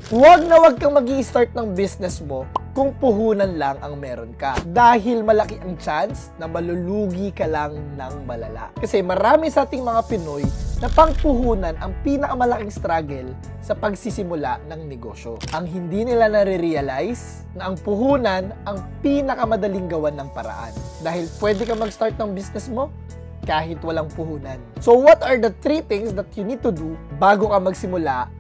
Huwag na huwag kang mag-i-start ng business mo kung puhunan lang ang meron ka. Dahil malaki ang chance na malulugi ka lang ng malala. Kasi marami sa ating mga Pinoy na pangpuhunan ang pinakamalaking struggle sa pagsisimula ng negosyo. Ang hindi nila nare-realize na ang puhunan ang pinakamadaling gawan ng paraan. Dahil pwede ka mag-start ng business mo kahit walang puhunan. So what are the 3 things that you need to do bago ka magsimula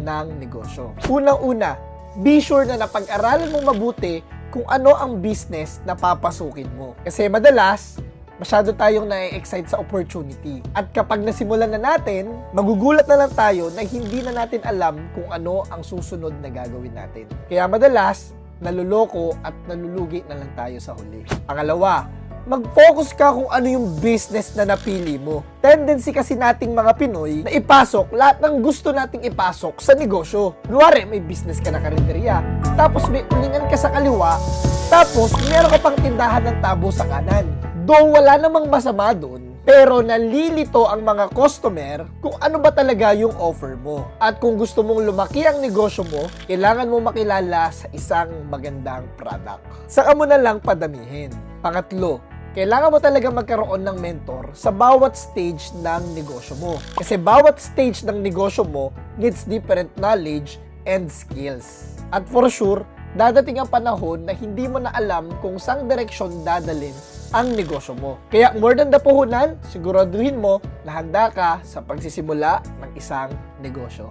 ng negosyo? Unang-una, be sure na napag-aralan mo mabuti kung ano ang business na papasukin mo. Kasi madalas, masyado tayong na-excite sa opportunity. At kapag nasimulan na natin, magugulat na lang tayo na hindi na natin alam kung ano ang susunod na gagawin natin. Kaya madalas, naluloko at nalulugi na lang tayo sa huli. Pangalawa, mag-focus ka kung ano yung business na napili mo. Tendency kasi nating mga Pinoy na ipasok lahat ng gusto nating ipasok sa negosyo. Kunwari, may business ka na karinderya, tapos may ulingan ka sa kaliwa, tapos meron ka pang tindahan ng tabo sa kanan. Though wala namang masama doon, pero nalilito ang mga customer kung ano ba talaga yung offer mo. At kung gusto mong lumaki ang negosyo mo, kailangan mo makilala sa isang magandang product. Saka mo na lang padamihin. Pangatlo, kailangan mo talaga magkaroon ng mentor sa bawat stage ng negosyo mo. Kasi bawat stage ng negosyo mo needs different knowledge and skills. At for sure, dadating ang panahon na hindi mo na alam kung saang direksyon dadalhin ang negosyo mo. Kaya more than the puhunan, siguraduhin mo na handa ka sa pagsisimula ng isang negosyo.